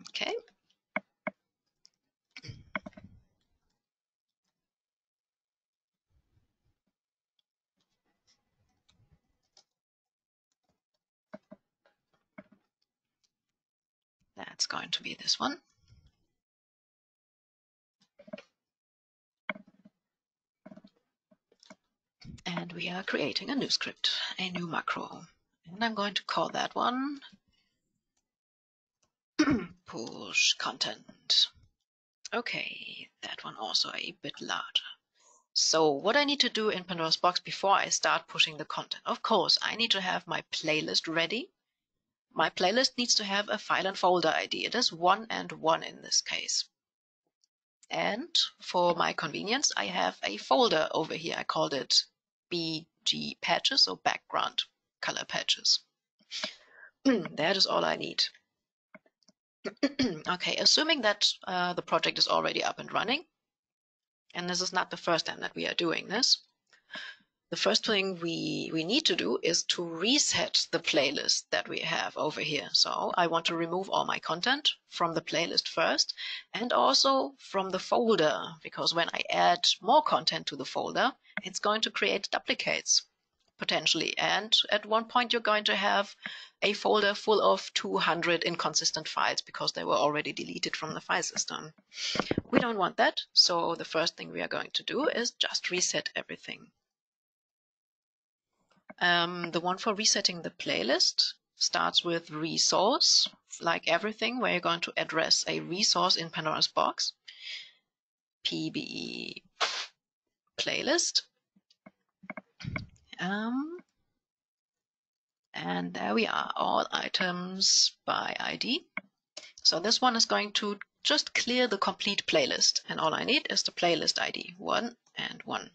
Okay. That's going to be this one. And we are creating a new script, a new macro. And I'm going to call that one push content. Okay, that one also a bit larger. So what I need to do in Pandora's box before I start pushing the content, of course, I need to have my playlist ready. My playlist needs to have a file and folder ID. It is 1 and 1 in this case. And for my convenience, I have a folder over here. I called it BG patches, or background color patches. That is all I need. Okay, assuming that the project is already up and running, and this is not the first time that we are doing this, the first thing we need to do is to reset the playlist that we have over here. So I want to remove all my content from the playlist first, and also from the folder, because when I add more content to the folder, it's going to create duplicates potentially. And at one point, you're going to have a folder full of 200 inconsistent files because they were already deleted from the file system. We don't want that. So the first thing we are going to do is just reset everything. The one for resetting the playlist starts with resource, like everything, where you're going to address a resource in Pandora's box. PBE playlist. And there we are, all items by ID. So this one is going to just clear the complete playlist. And all I need is the playlist ID, 1 and 1.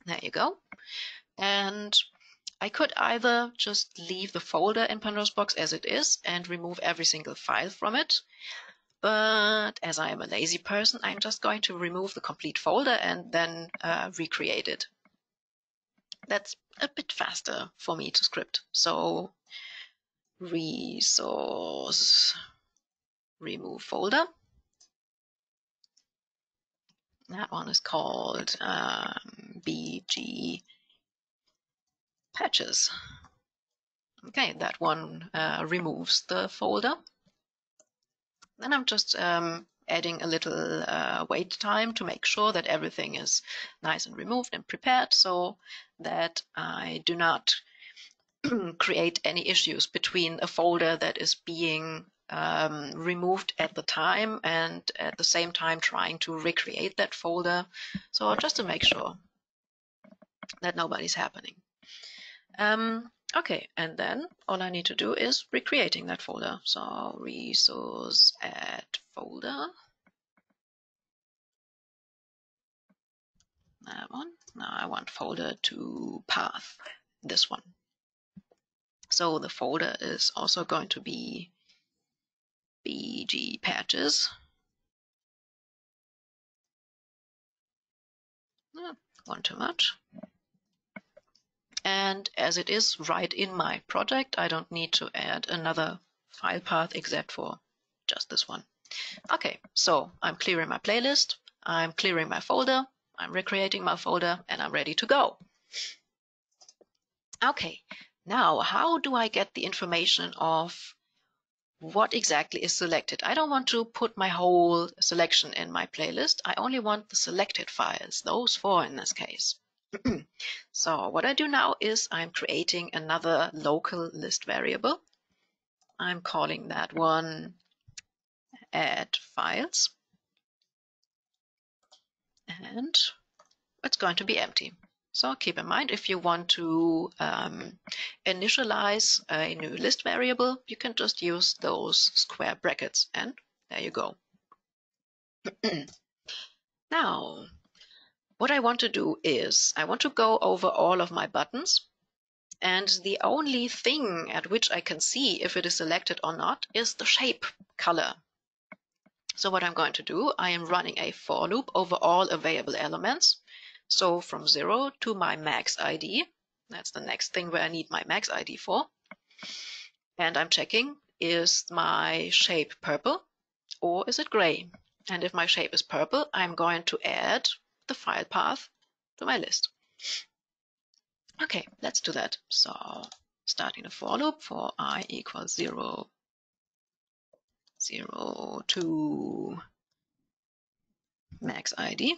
There you go. And I could either just leave the folder in Pandora's box as it is and remove every single file from it. But as I am a lazy person, I'm just going to remove the complete folder and then recreate it. That's a bit faster for me to script. So resource, remove folder. That one is called BG patches. Okay, that one removes the folder. Then I'm just adding a little wait time to make sure that everything is nice and removed and prepared, so that I do not create any issues between a folder that is being removed at the time and at the same time trying to recreate that folder. So just to make sure that nobody's happening. Okay, and then all I need to do is recreating that folder. So resource add folder. That one. Now I want folder to path, this one. So the folder is also going to be BG patches. One too much. And as it is right in my project, I don't need to add another file path except for just this one. Okay, so I'm clearing my playlist, I'm clearing my folder, I'm recreating my folder, and I'm ready to go. Okay, now how do I get the information of what exactly is selected? I don't want to put my whole selection in my playlist. I only want the selected files, those 4 in this case. So what I do now is I'm creating another local list variable. I'm calling that one add files. And it's going to be empty. So keep in mind, if you want to initialize a new list variable, you can just use those square brackets, and there you go. Now, what I want to do is I want to go over all of my buttons, and the only thing at which I can see if it is selected or not is the shape color. So what I'm going to do, I am running a for loop over all available elements. So from 0 to my max ID, that's the next thing where I need my max ID for. And I'm checking, is my shape purple or is it gray? And if my shape is purple, I'm going to add the file path to my list. Okay, let's do that. So starting a for loop for I equals 0, 0 to max ID.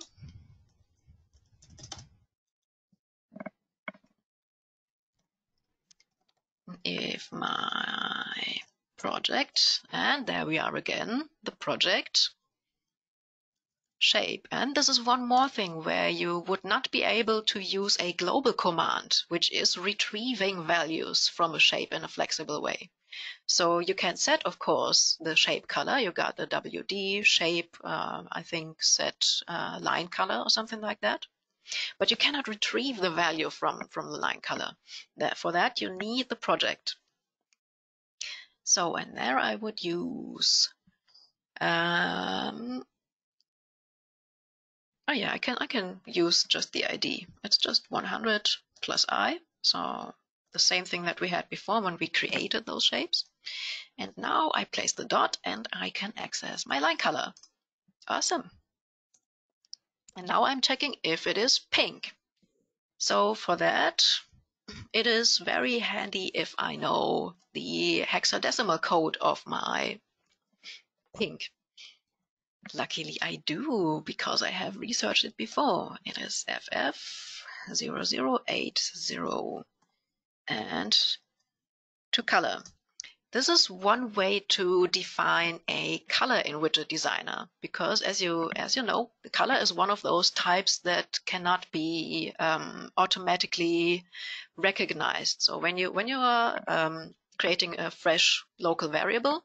If my project, and there we are again, the project shape. And this is one more thing where you would not be able to use a global command, which is retrieving values from a shape in a flexible way. So you can set, of course, the shape color. You got the WD shape, I think set line color or something like that. But you cannot retrieve the value from the line color. For that, you need the project. So, and there I would use, oh yeah, I can use just the ID. It's just 100 plus I. So the same thing that we had before when we created those shapes. And now I place the dot and I can access my line color. Awesome. And now I'm checking if it is pink. So for that, it is very handy if I know the hexadecimal code of my pink. Luckily I do, because I have researched it before. It is FF0080. And to color. This is one way to define a color in Widget Designer, because as you know, the color is one of those types that cannot be automatically recognized. So when you are creating a fresh local variable,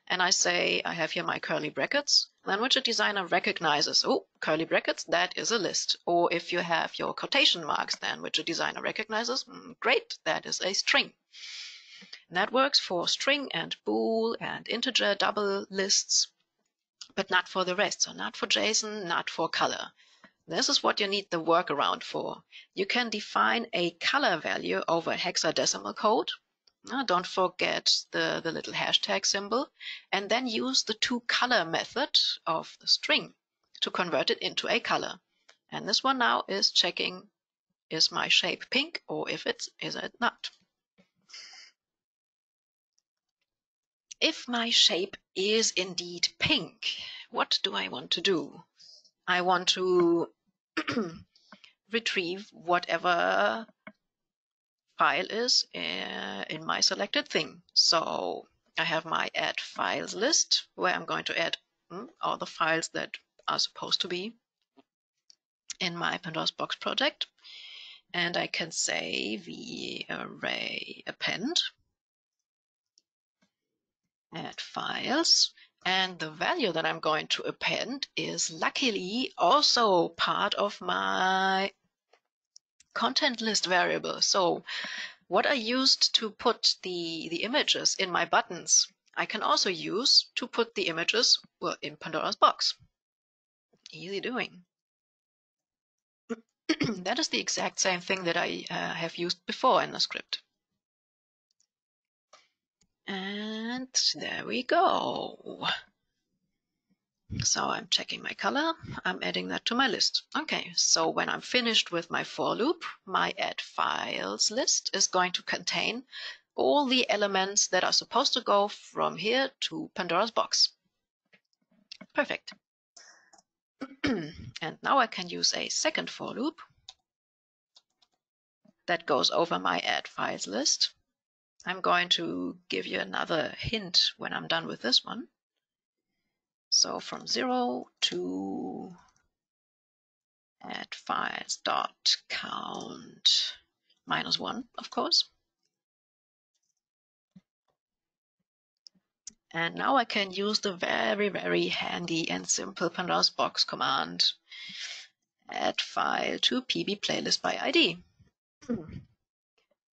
and I say I have here my curly brackets, then Widget Designer recognizes, oh, curly brackets, that is a list. Or if you have your quotation marks, then Widget Designer recognizes, great, that is a string. And that works for string and bool and integer double lists, but not for the rest. So not for JSON, not for color. This is what you need the workaround for. You can define a color value over hexadecimal code. Don't forget the little hashtag symbol, and then use the toColor method of the string to convert it into a color. And this one now is checking, is my shape pink or is it not? If my shape is indeed pink, what do I want to do? I want to retrieve whatever file is in my selected thing. So I have my add files list where I'm going to add all the files that are supposed to be in my Pandora's box project. And I can say the array append, add files. And the value that I'm going to append is luckily also part of my content list variable. So what I used to put the images in my buttons, I can also use to put the images, well, in Pandora's box. Easy doing. That is the exact same thing that I have used before in the script. And there we go. So I'm checking my color. I'm adding that to my list. Okay, so when I'm finished with my for loop, my add files list is going to contain all the elements that are supposed to go from here to Pandora's box. Perfect. And now I can use a second for loop that goes over my add files list. I'm going to give you another hint when I'm done with this one. So from 0 to add files dot count -1, of course. And now I can use the very, very handy and simple Pandora's box command. Add file to PB playlist by ID.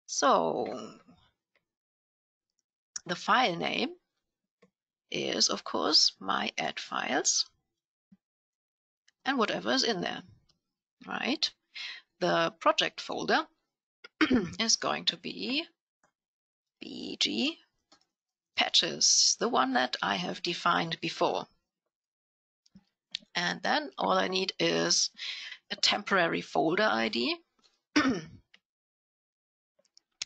So the file name is, of course, my add files and whatever is in there, right? The project folder is going to be BG patches, the one that I have defined before. And then all I need is a temporary folder ID.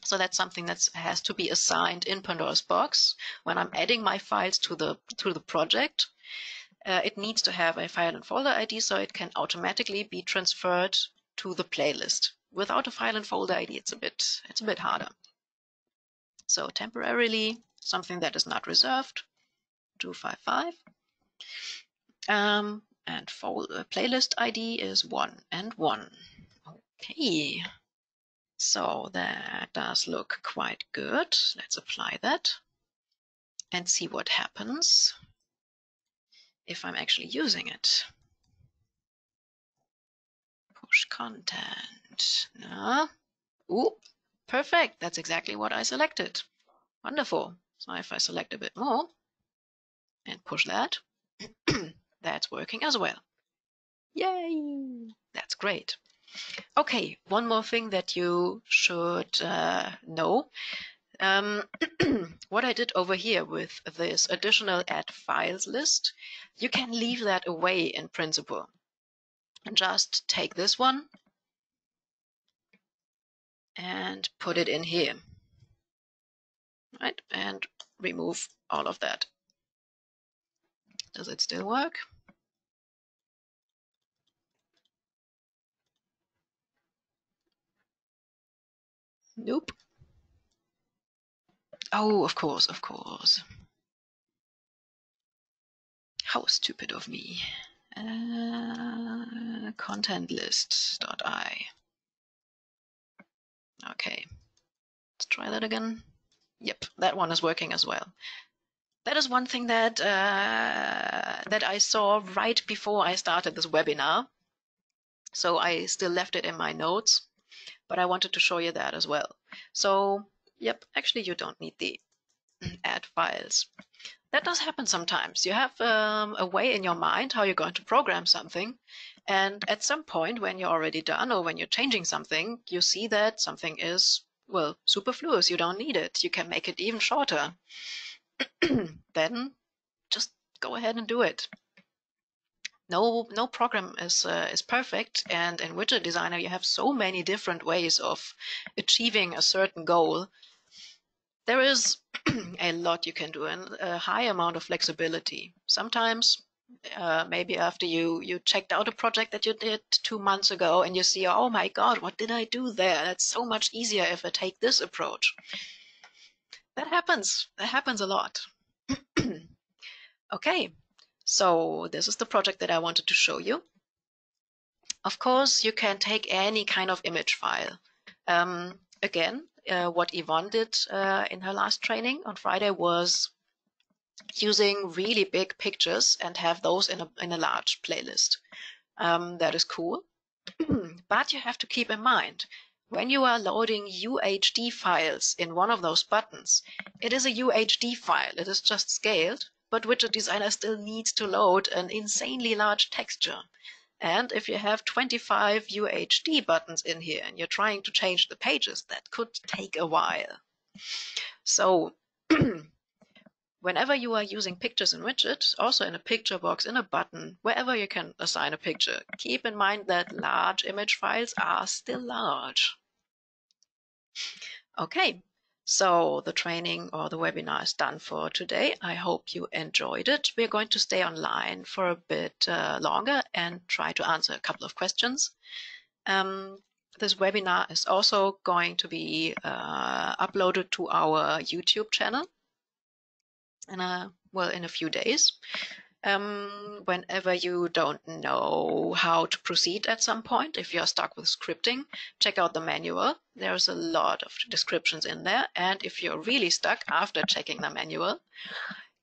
So that's something that has to be assigned in Pandora's box. When I'm adding my files to the project, it needs to have a file and folder ID so it can automatically be transferred to the playlist. Without a file and folder ID, it's a bit harder. So temporarily, something that is not reserved, 255. And playlist ID is 1 and 1. Okay. So that does look quite good. Let's apply that and see what happens if I'm actually using it. Push content. No. Ooh, perfect. That's exactly what I selected. Wonderful. So if I select a bit more and push that, that's working as well. Yay! That's great. Okay, one more thing that you should know. What I did over here with this additional add files list, you can leave that away in principle. And just take this one and put it in here. Right? And remove all of that. Does it still work? Nope. Oh, of course, of course. How stupid of me. Content list.i. Okay. Let's try that again. Yep, that one is working as well. That is one thing that that I saw right before I started this webinar. So I still left it in my notes, but I wanted to show you that as well. So, yep, actually you don't need the add files. That does happen sometimes. You have a way in your mind how you're going to program something, and at some point when you're already done or when you're changing something, you see that something is, well, superfluous. You don't need it. You can make it even shorter. Then just go ahead and do it. No program is perfect, and in Widget Designer you have so many different ways of achieving a certain goal. There is a lot you can do and a high amount of flexibility. Sometimes maybe after you checked out a project that you did 2 months ago and you see, oh my God, what did I do there? That's so much easier if I take this approach. That happens a lot. Okay, so this is the project that I wanted to show you. Of course, you can take any kind of image file. Again, what Yvonne did in her last training on Friday was using really big pictures and have those in a large playlist. That is cool. But you have to keep in mind, when you are loading UHD files in one of those buttons, it is a UHD file. It is just scaled, but Widget Designer still needs to load an insanely large texture. And if you have 25 UHD buttons in here and you're trying to change the pages, that could take a while. So whenever you are using pictures in widgets, also in a picture box, in a button, wherever you can assign a picture, keep in mind that large image files are still large. Okay, so the training or the webinar is done for today. I hope you enjoyed it. We're going to stay online for a bit longer and try to answer a couple of questions. This webinar is also going to be uploaded to our YouTube channel in a few days. Whenever you don't know how to proceed at some point, if you're stuck with scripting, check out the manual. There's a lot of descriptions in there. And if you're really stuck after checking the manual,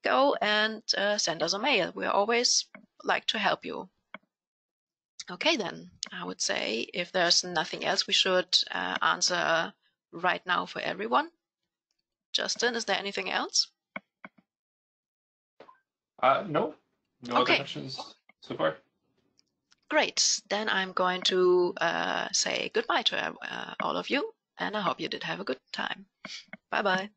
go and send us a mail. We always like to help you. Okay, then I would say if there's nothing else we should answer right now for everyone. Justin, is there anything else? No other questions so far. Great. Then I'm going to say goodbye to all of you, and I hope you did have a good time. Bye-bye.